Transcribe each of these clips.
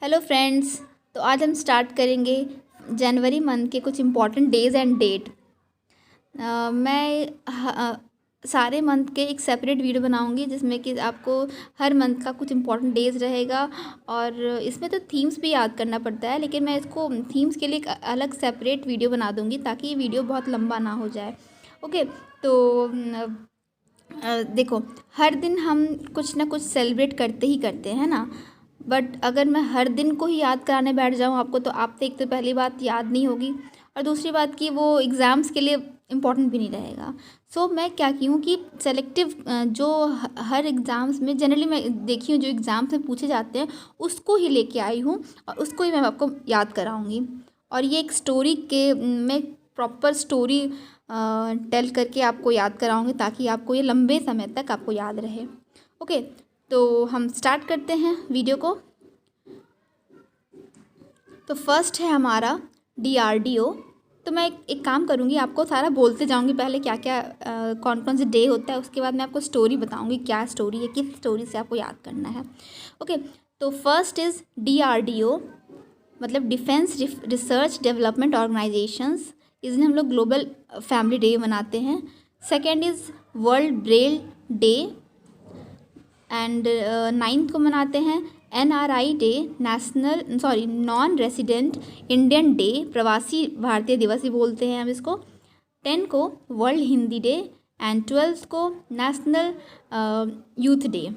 Hello friends. तो आज हम स्टार्ट करेंगे जनवरी मंथ के कुछ इम्पॉर्टेंट डेज़ एंड डेट। मैं सारे मंथ के एक सेपरेट वीडियो बनाऊंगी जिसमें कि आपको हर मंथ का कुछ इम्पॉर्टेंट डेज़ रहेगा। और इसमें तो थीम्स भी याद करना पड़ता है, लेकिन मैं इसको थीम्स के लिए एक अलग सेपरेट वीडियो बना दूंगी ताकि ये वीडियो बहुत लंबा ना हो जाए। ओके। तो देखो, हर दिन हम कुछ ना कुछ सेलिब्रेट करते ही करते हैं ना। बट अगर मैं हर दिन को ही याद कराने बैठ जाऊँ आपको, तो आप तो एक तो पहली बात याद नहीं होगी, और दूसरी बात कि वो एग्ज़ाम्स के लिए इम्पोर्टेंट भी नहीं रहेगा। सो मैं क्या की हूँ कि सेलेक्टिव जो हर एग्ज़ाम्स में जनरली मैं देखी हूँ जो एग्ज़ाम्स में पूछे जाते हैं उसको ही लेके आई हूँ और उसको ही मैं आपको याद कराऊँगी। और ये एक स्टोरी के मैं प्रॉपर स्टोरी टेल करके आपको याद कराऊँगी ताकि आपको ये लंबे समय तक आपको याद रहे। ओके। तो हम स्टार्ट करते हैं वीडियो को। तो फर्स्ट है हमारा DRDO। तो मैं एक काम करूँगी, आपको सारा बोलते जाऊँगी पहले क्या क्या कौन कौन से डे होता है, उसके बाद मैं आपको स्टोरी बताऊँगी क्या स्टोरी है, किस स्टोरी से आपको याद करना है। ओके। तो फर्स्ट इज़ DRDO, मतलब डिफेंस रिसर्च डेवलपमेंट ऑर्गेनाइजेशंस। इस दिन हम लोग ग्लोबल फैमिली डे मनाते हैं। Second is world Braille day. And 9th को मनाते हैं NRI day, non resident Indian day, प्रवासी भारतीय दिवस ही बोलते हैं हम इसको। 10 को world Hindi day and 12th को नेशनल यूथ डे।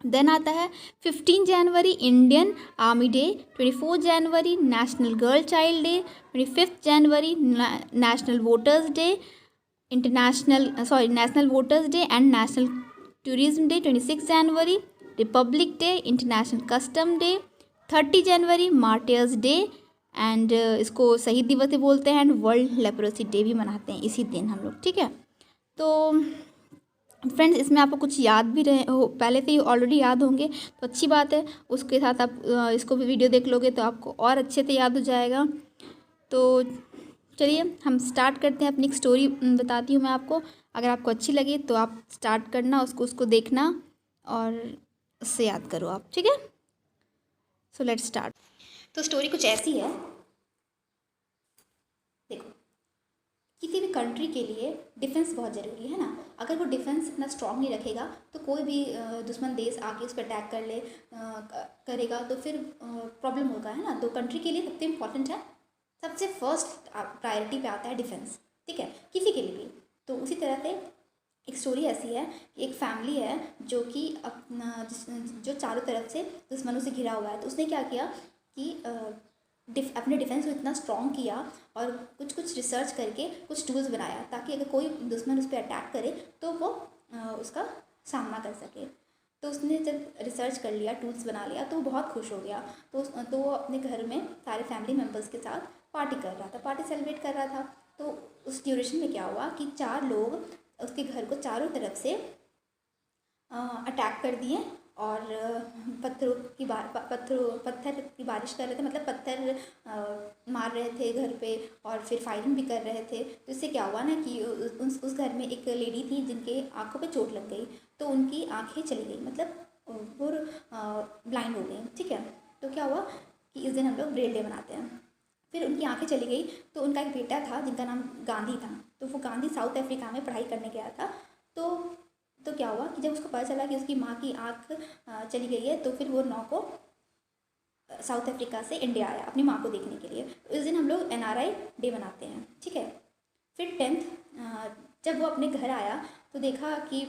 देन आता है 15 जनवरी इंडियन आर्मी डे, 24 जनवरी नेशनल गर्ल चाइल्ड डे, 25 जनवरी national voters day, national voters day and national tourism day. 26 जनवरी republic day, international custom day. 30 जनवरी मार्टियर्स डे एंड इसको शहीद दिवस भी बोलते हैं। एंड वर्ल्ड लेप्रोसी डे भी मनाते हैं इसी दिन हम लोग, ठीक है। तो फ्रेंड्स, इसमें आपको कुछ याद भी रहे हो, पहले से ही ऑलरेडी याद होंगे तो अच्छी बात है। उसके साथ आप इसको भी वीडियो देख लोगे तो आपको और अच्छे से याद हो जाएगा। तो चलिए हम स्टार्ट करते हैं। अपनी एक स्टोरी बताती हूँ मैं आपको। अगर आपको अच्छी लगे तो आप स्टार्ट करना, उसको देखना और उससे याद करो आप, ठीक है। So let's start. तो स्टोरी कुछ ऐसी है। देखो, किसी भी कंट्री के लिए डिफेंस बहुत ज़रूरी है ना। अगर वो डिफेंस इतना स्ट्रांग नहीं रखेगा तो कोई भी दुश्मन देश आके उस पर अटैक करेगा तो फिर प्रॉब्लम होगा, है ना। तो कंट्री के लिए सबसे इम्पॉर्टेंट है, सबसे फर्स्ट प्रायोरिटी पे आता है डिफेंस, ठीक है, किसी के लिए भी। तो उसी तरह से एक स्टोरी ऐसी है कि एक फैमिली है जो कि जो चारों तरफ से दुश्मनों से घिरा हुआ है। तो उसने क्या किया कि अपने डिफेंस को इतना स्ट्रॉन्ग किया और कुछ कुछ रिसर्च करके कुछ टूल्स बनाया ताकि अगर कोई दुश्मन उस पर अटैक करे तो वो उसका सामना कर सके। तो उसने जब रिसर्च कर लिया, टूल्स बना लिया, तो वो बहुत खुश हो गया। तो वो अपने घर में सारे फैमिली मेम्बर्स के साथ पार्टी कर रहा था, पार्टी सेलिब्रेट कर रहा था। तो उस ड्यूरेशन में क्या हुआ कि 4 लोग उसके घर को चारों तरफ से अटैक कर दिए और पत्थर की बारिश कर रहे थे, मतलब पत्थर मार रहे थे घर पे और फिर फायरिंग भी कर रहे थे। तो इससे क्या हुआ ना कि उस घर में एक लेडी थी जिनके आंखों पे चोट लग गई, तो उनकी आंखें चली गई, मतलब वो ब्लाइंड हो गई, ठीक है। तो क्या हुआ कि इस दिन हम लोग ब्रेल डे मनाते हैं। फिर उनकी आंखें चली गई तो उनका एक बेटा था जिनका नाम गांधी था। तो वो गांधी साउथ अफ्रीका में पढ़ाई करने गया था। तो क्या हुआ कि जब उसको पता चला कि उसकी माँ की आँख चली गई है, तो फिर वो 9 को साउथ अफ्रीका से इंडिया आया अपनी माँ को देखने के लिए। तो इस दिन हम लोग NRI डे मनाते हैं, ठीक है। फिर 10th जब वो अपने घर आया तो देखा कि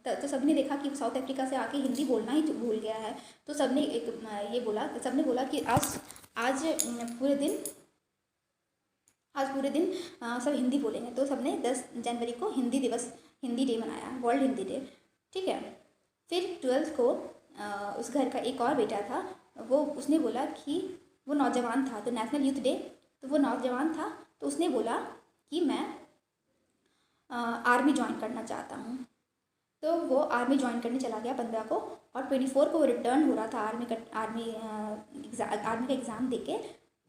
तो सबने देखा कि साउथ अफ्रीका से आके हिंदी बोलना ही भूल गया है। तो सबने सबने बोला कि आज पूरे दिन सब हिंदी बोलेंगे। तो सबने 10 जनवरी को हिंदी डे मनाया, वर्ल्ड हिंदी डे, ठीक है। फिर 12th को उस घर का एक और बेटा था, उसने बोला कि वो नौजवान था, तो नेशनल यूथ डे, तो वो नौजवान था, तो उसने बोला कि मैं आर्मी ज्वाइन करना चाहता हूँ। तो वो आर्मी ज्वाइन करने चला गया 15 को, और 24 को वो रिटर्न हो रहा था आर्मी का एग्ज़ाम देके।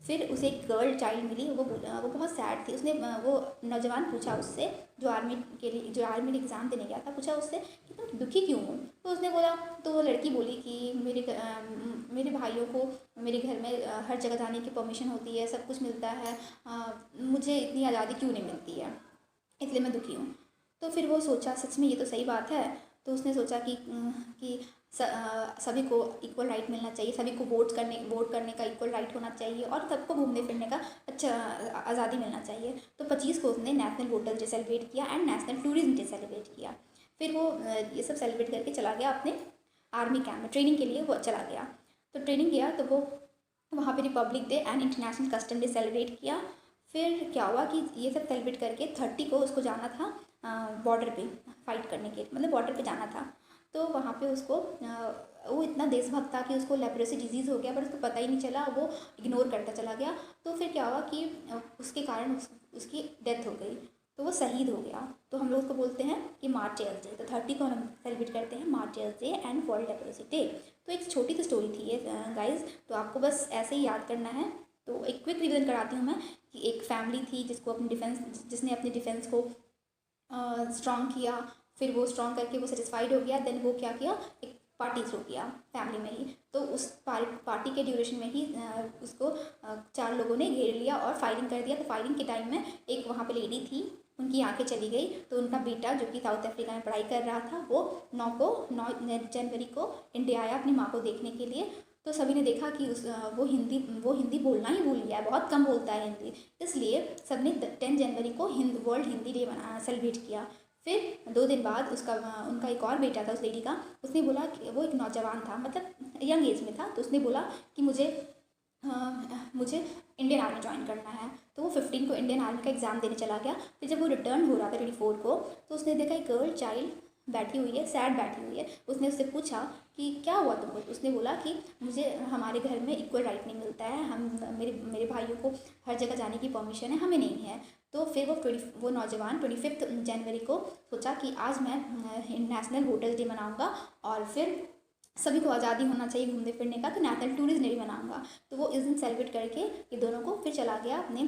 फिर उसे एक गर्ल चाइल्ड मिली, वो बहुत सैड थी। उसने वो नौजवान पूछा उससे, जो आर्मी के एग्ज़ाम देने गया था, पूछा उससे कि तुम दुखी क्यों हो। तो उसने बोला, तो वो लड़की बोली कि मेरे भाइयों को मेरे घर में हर जगह जाने की परमिशन होती है, सब कुछ मिलता है, मुझे इतनी आज़ादी क्यों नहीं मिलती है, इसलिए मैं दुखी हूँ। तो फिर वो सोचा सच में ये तो सही बात है। तो उसने सोचा कि सभी को इक्वल राइट मिलना चाहिए, सभी को वोट करने का इक्वल राइट होना चाहिए और सबको घूमने फिरने का अच्छा आज़ादी मिलना चाहिए। तो 25 को उसने नेशनल वोटर्स डे सेलिब्रेट किया and national tourism day celebrate किया। फिर वो ये सब सेलिब्रेट करके चला गया अपने आर्मी कैंप में, ट्रेनिंग के लिए वो चला गया। तो ट्रेनिंग किया तो वो वहाँ पे Republic day and international custom day celebrate किया। फिर क्या हुआ कि ये सब सेलिब्रेट करके 30 को उसको जाना था बॉर्डर पे फाइट करने के, मतलब बॉर्डर पे जाना था। तो वहाँ पे उसको वो इतना देशभक्त था कि उसको लेप्रोसी डिजीज़ हो गया, पर उसको पता ही नहीं चला, वो इग्नोर करता चला गया। तो फिर क्या हुआ कि उसके कारण उसकी डेथ हो गई, तो वो शहीद हो गया। तो हम लोग उसको बोलते हैं कि मार्टियर्स डे। तो 30 को हम सेलिब्रेट करते हैं martyrs day and world leprosy day. तो एक छोटी सी स्टोरी थी ये गाइज, तो आपको बस ऐसे ही याद करना है। तो एक क्विक रिवीजन कराती हूँ मैं कि एक फैमिली थी जिसने अपने डिफेंस को स्ट्रॉन्ग किया। फिर वो स्ट्रॉन्ग करके वो सेटिस्फाइड हो गया। देन वो क्या किया, एक पार्टी थ्रो किया फैमिली में ही। तो उस पार्टी के ड्यूरेशन में ही उसको 4 लोगों ने घेर लिया और फायरिंग कर दिया। तो फायरिंग के टाइम में एक वहाँ पे लेडी थी, उनकी आंखें चली गई। तो उनका बेटा जो कि साउथ अफ्रीका में पढ़ाई कर रहा था, वो 9 जनवरी को इंडिया आया अपनी माँ को देखने के लिए। तो सभी ने देखा कि वो हिंदी बोलना ही भूल गया है, बहुत कम बोलता है हिंदी, इसलिए सबने 10 जनवरी को वर्ल्ड हिंदी डे सेलिब्रेट किया। फिर 2 दिन बाद उनका एक और बेटा था उस लेडी का, उसने बोला कि वो एक नौजवान था, मतलब यंग एज में था। तो उसने बोला कि मुझे इंडियन आर्मी ज्वाइन करना है। तो वो 15 को इंडियन आर्मी का एग्ज़ाम देने चला गया। फिर जब वो रिटर्न हो रहा था 24 को, तो उसने देखा एक गर्ल चाइल्ड बैठी हुई है, सैड बैठी हुई है। उसने उससे पूछा कि क्या हुआ तुमको। तो उसने बोला कि मुझे हमारे घर में इक्वल राइट नहीं मिलता है, मेरे भाइयों को हर जगह जाने की परमिशन है, हमें नहीं है। तो फिर वो नौजवान 25 जनवरी को सोचा कि आज मैं नेशनल वोटर्स डे मनाऊंगा और फिर सभी को आज़ादी होना चाहिए घूमने फिरने का, तो नेशनल टूरिज्म डे भी मनाऊंगा। तो वो इस दिन सेलिब्रेट करके ये दोनों को फिर चला गया अपने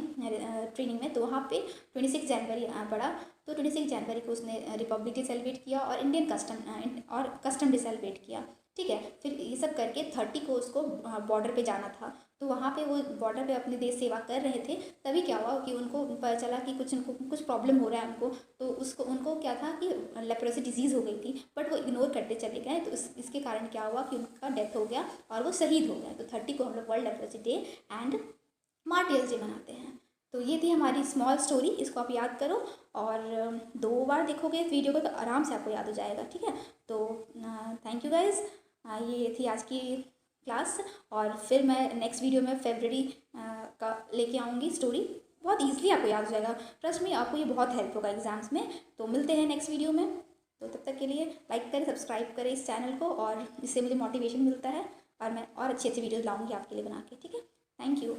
ट्रेनिंग में। तो वहाँ पे 26 जनवरी पड़ा। तो 26 जनवरी को उसने रिपब्लिक डे सेलिब्रेट किया और इंडियन कस्टम डे सेलिब्रेट किया। ठीक है। फिर ये सब करके 30 को उसको बॉर्डर पे जाना था। तो वहाँ पे वो बॉर्डर पे अपनी देश सेवा कर रहे थे। तभी क्या हुआ कि उनको पता चला कि उनको कुछ प्रॉब्लम हो रहा है उनको। तो उनको क्या था कि लेप्रोसी डिजीज़ हो गई थी, बट वो इग्नोर करते चले गए। तो इसके कारण क्या हुआ कि उनका डेथ हो गया और वो शहीद हो गए। तो 30 को हम लोग world leprosy day and martyrs day मनाते हैं। तो ये थी हमारी स्मॉल स्टोरी, इसको आप याद करो और 2 बार देखोगे इस वीडियो को तो आराम से आपको याद हो जाएगा। ठीक है। तो थैंक यू गाइज, ये थी आज की क्लास। और फिर मैं नेक्स्ट वीडियो में फरवरी का लेके आऊँगी स्टोरी, बहुत ईजिली आपको याद हो जाएगा। ट्रस्ट में आपको ये बहुत हेल्प होगा एग्जाम्स में। तो मिलते हैं नेक्स्ट वीडियो में। तो तब तक के लिए लाइक करें, सब्सक्राइब करें इस चैनल को, और इससे मुझे मोटिवेशन मिलता है और मैं और अच्छी अच्छी वीडियोज़ लाऊँगी आपके लिए बना के। ठीक है। Thank you.